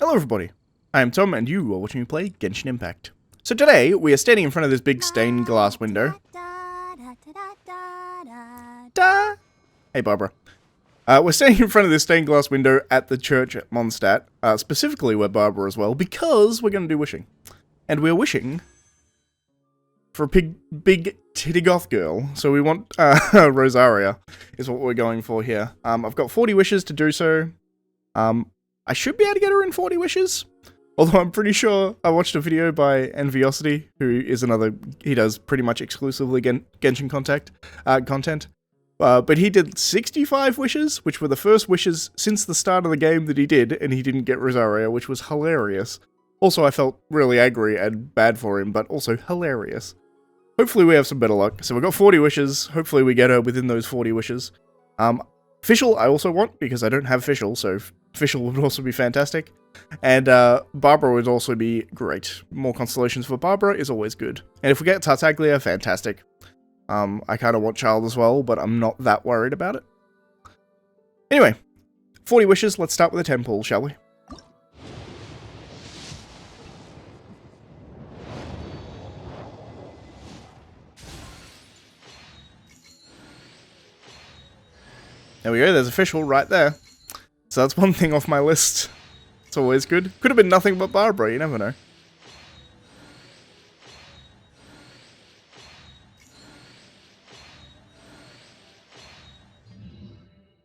Hello everybody, I am Tom and you are watching me play Genshin Impact. So today, we are standing in front of this big stained glass window. Da! Hey Barbara. We're standing in front of this stained glass window at the church at Mondstadt, specifically where Barbara as well, because we're going to do wishing. And we're wishing for a big titty goth girl. So we want Rosaria, is what we're going for here. I've got 40 wishes to do so. I should be able to get her in 40 wishes. Although I'm pretty sure I watched a video by Enviosity, who is he does pretty much exclusively Genshin content. But he did 65 wishes, which were the first wishes since the start of the game that he did, and he didn't get Rosaria, which was hilarious. Also, I felt really angry and bad for him, but also hilarious. Hopefully we have some better luck. So we've got 40 wishes. Hopefully we get her within those 40 wishes. Fischl I also want, because I don't have Fischl, so Fischl would also be fantastic. And Barbara would also be great. More constellations for Barbara is always good. And if we get Tartaglia, fantastic. I kind of want Child as well, but I'm not that worried about it. Anyway, 40 wishes. Let's start with a 10 pull, shall we? There we go, there's a Fischl right there. So that's one thing off my list. It's always good. Could have been nothing but Barbara, you never know.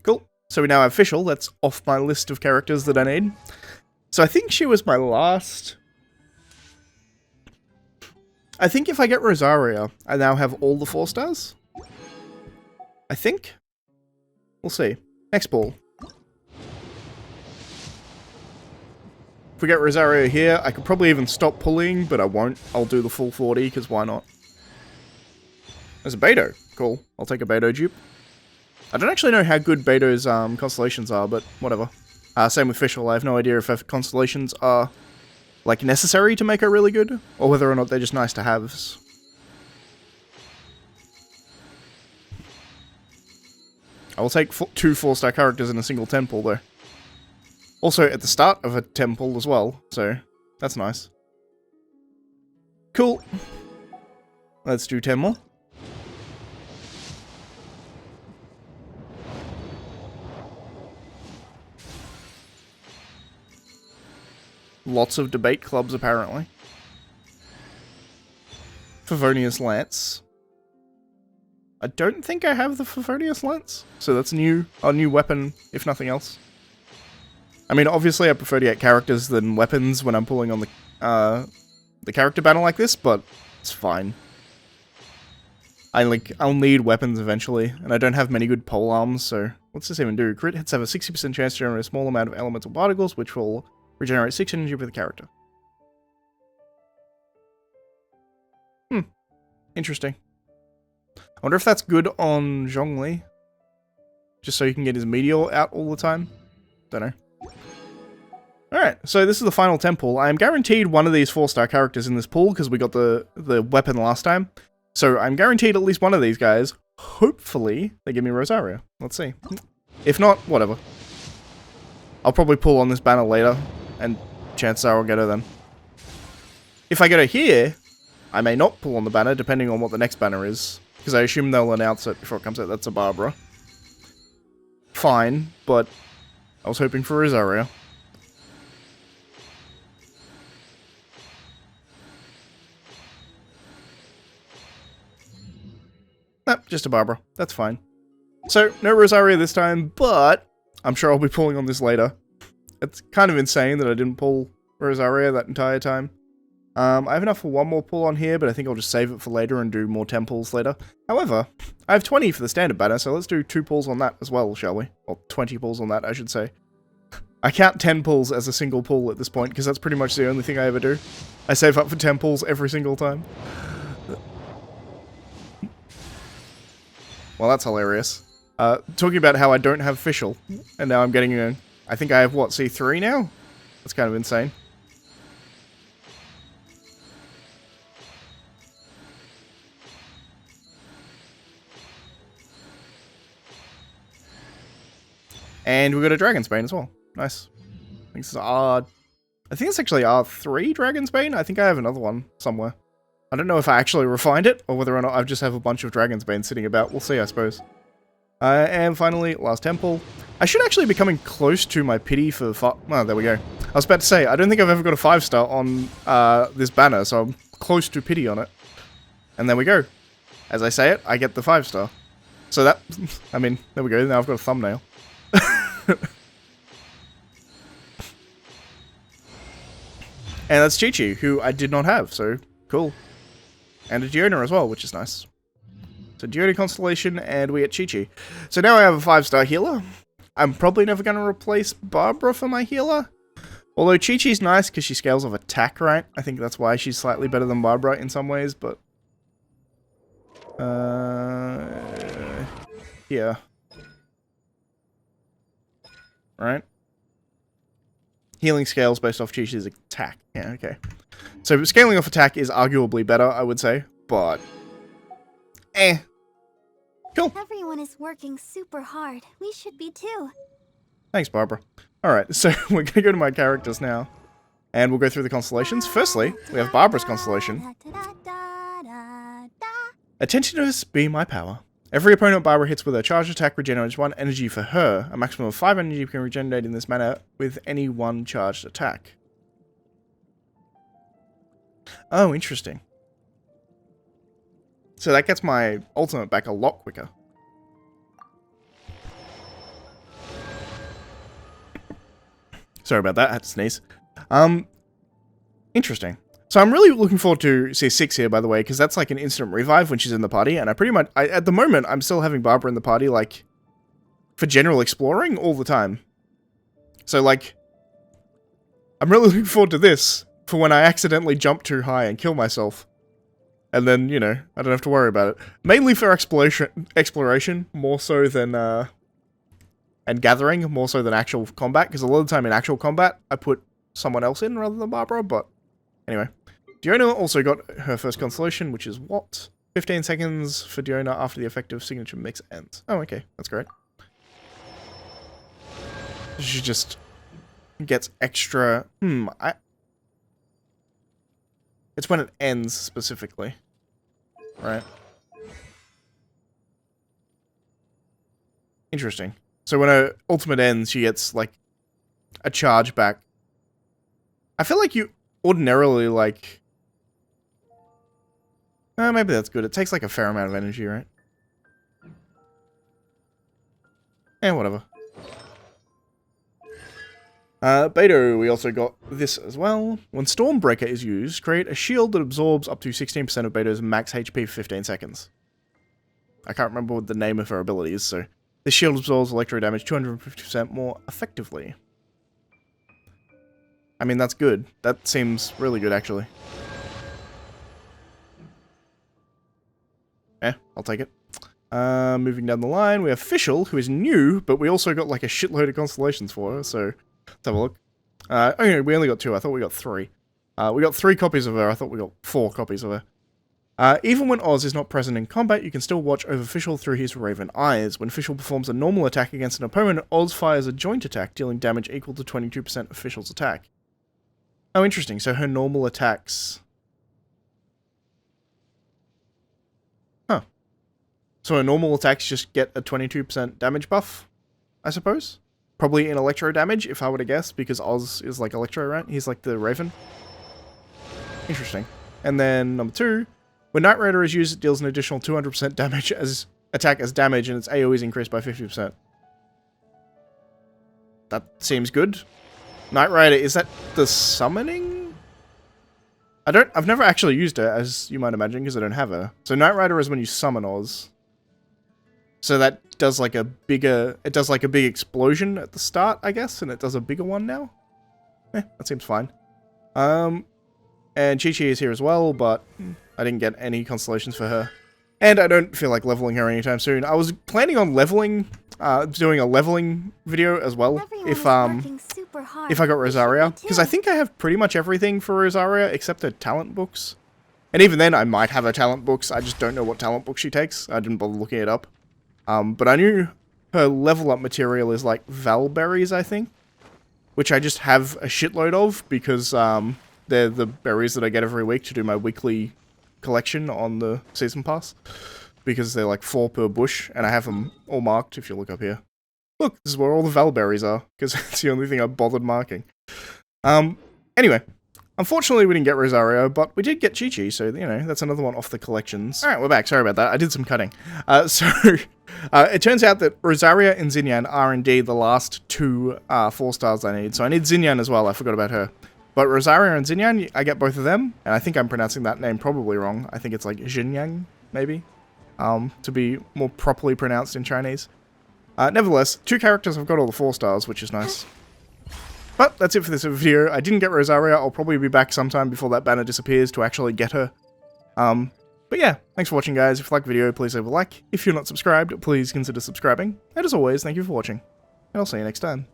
Cool. So we now have Fischl, that's off my list of characters that I need. So I think she was my last. I think if I get Rosaria, I now have all the 4 stars. I think. We'll see. Next ball. If we get Rosaria here, I could probably even stop pulling, but I won't. I'll do the full 40, because why not? There's a Beidou. Cool. I'll take a Beidou dupe. I don't actually know how good Beidou's constellations are, but whatever. Same with Fischl. I have no idea if constellations are, like, necessary to make her really good, or whether or not they're just nice to haves. I will take 2 4-star characters in a single 10 pull though. Also at the start of a 10 pull as well, so that's nice. Cool. Let's do 10 more. Lots of debate clubs apparently. Favonius Lance. I don't think I have the Favonius Lance, so that's a new weapon, if nothing else. I mean, obviously I prefer to get characters than weapons when I'm pulling on the character banner like this, but it's fine. I'll need weapons eventually, and I don't have many good pole arms, so what's this even do? Crit hits have a 60% chance to generate a small amount of elemental particles, which will regenerate 6 energy for the character. Interesting. I wonder if that's good on Zhongli. Just so you can get his meteor out all the time. Don't know. Alright, so this is the final 10 pull. I am guaranteed one of these 4-star characters in this pool because we got the weapon last time. So I'm guaranteed at least one of these guys. Hopefully they give me Rosaria. Let's see. If not, whatever. I'll probably pull on this banner later, and chances are I'll get her then. If I get her here, I may not pull on the banner depending on what the next banner is. Because I assume they'll announce it before it comes out. That's a Barbara. Fine, but I was hoping for Rosaria. Nope, just a Barbara. That's fine. So, no Rosaria this time, but I'm sure I'll be pulling on this later. It's kind of insane that I didn't pull Rosaria that entire time. I have enough for one more pull on here, but I think I'll just save it for later and do more 10 pulls later. However, I have 20 for the standard banner, so let's do 2 pulls on that as well, shall we? Or 20 pulls on that, I should say. I count 10 pulls as a single pull at this point, because that's pretty much the only thing I ever do. I save up for 10 pulls every single time. Well, that's hilarious. Talking about how I don't have Fischl, and now I'm getting a... I think I have, what, C3 now? That's kind of insane. And we got a Dragon's Bane as well. Nice. I think this is odd. I think it's actually R3 Dragon's Bane. I think I have another one somewhere. I don't know if I actually refined it, or whether or not I just have a bunch of Dragon's Bane sitting about. We'll see, I suppose. And finally, last temple. I should actually be coming close to my pity for... Oh, there we go. I was about to say, I don't think I've ever got a 5-star on this banner, so I'm close to pity on it. And there we go. As I say it, I get the 5-star. So that... I mean, there we go. Now I've got a thumbnail. And that's Chi-Chi, who I did not have, so cool. And a Diona as well, which is nice. So Diona Constellation, and we get Chi-Chi. So now I have a 5-star healer. I'm probably never going to replace Barbara for my healer. Although Chi-Chi's nice because she scales off attack, right? I think that's why she's slightly better than Barbara in some ways, but... yeah. Right? Healing scales based off Chi-Chi's attack. Yeah, okay. So scaling off attack is arguably better, I would say, but... Cool. Everyone is working super hard. We should be too. Thanks, Barbara. Alright, so we're going to go to my characters now. And we'll go through the constellations. Firstly, we have Barbara's constellation. Attentiveness be my power. Every opponent Barbara hits with a charge attack regenerates 1 energy for her. A maximum of 5 energy can regenerate in this manner with any one charged attack. Oh, interesting. So that gets my ultimate back a lot quicker. Sorry about that, I had to sneeze. Interesting. So I'm really looking forward to C6 here, by the way, because that's like an instant revive when she's in the party, and I pretty much, at the moment, I'm still having Barbara in the party, like, for general exploring all the time. So, like, I'm really looking forward to this for when I accidentally jump too high and kill myself. And then, you know, I don't have to worry about it. Mainly for exploration more so than, and gathering, more so than actual combat, because a lot of the time in actual combat, I put someone else in rather than Barbara, but anyway. Diona also got her first constellation, which is what? 15 seconds for Diona after the effective signature mix ends. Oh, okay. That's great. She just gets extra... It's when it ends, specifically. Right? Interesting. So when her ultimate ends, she gets, like, a charge back. I feel like you ordinarily, like... maybe that's good. It takes, like, a fair amount of energy, right? Whatever. Beto, we also got this as well. When Stormbreaker is used, create a shield that absorbs up to 16% of Beto's max HP for 15 seconds. I can't remember what the name of her ability is, so... This shield absorbs electro damage 250% more effectively. I mean, that's good. That seems really good, actually. I'll take it. Moving down the line, we have Fischl, who is new, but we also got, like, a shitload of constellations for her, so... Let's have a look. Okay, we only got 2. I thought we got 3. We got 3 copies of her. I thought we got 4 copies of her. Even when Oz is not present in combat, you can still watch over Fischl through his raven eyes. When Fischl performs a normal attack against an opponent, Oz fires a joint attack, dealing damage equal to 22% of Fischl's attack. Oh, interesting. So her normal attacks... Huh. So her normal attacks just get a 22% damage buff, I suppose? Probably in electro damage, if I were to guess, because Oz is like electro, right? He's like the raven. Interesting. And then number 2, when Knight Rider is used, it deals an additional 200% damage as attack as damage, and its AoE is increased by 50%. That seems good. Knight Rider, is that the summoning? I've never actually used her, as you might imagine, because I don't have her. So Knight Rider is when you summon Oz. So that does like a bigger, it does like a big explosion at the start, I guess, and it does a bigger one now. That seems fine. And Chi-Chi is here as well, but I didn't get any constellations for her. And I don't feel like leveling her anytime soon. I was planning on leveling, doing a leveling video as well, if I got Rosaria. Because I think I have pretty much everything for Rosaria, except her talent books. And even then, I might have her talent books, I just don't know what talent book she takes. I didn't bother looking it up. But I knew her level up material is like Valberries, I think. which I just have a shitload of because they're the berries that I get every week to do my weekly collection on the season pass, because they're like 4 per bush, and I have them all marked if you look up here. Look, this is where all the Val berries are, because it's the only thing I bothered marking. Anyway, unfortunately we didn't get Rosaria, but we did get Chi-Chi, so, you know, that's another one off the collections. Alright, we're back, sorry about that, I did some cutting. It turns out that Rosaria and Xinyan are indeed the last 2 4 stars I need, so I need Xinyan as well, I forgot about her. But Rosaria and Xinyan, I get both of them, and I think I'm pronouncing that name probably wrong. I think it's like Xinyan, maybe, to be more properly pronounced in Chinese. Nevertheless, 2 characters have got all the 4 stars, which is nice. But that's it for this video. I didn't get Rosaria. I'll probably be back sometime before that banner disappears to actually get her. But yeah, thanks for watching, guys. If you liked the video, please leave a like. If you're not subscribed, please consider subscribing. And as always, thank you for watching. And I'll see you next time.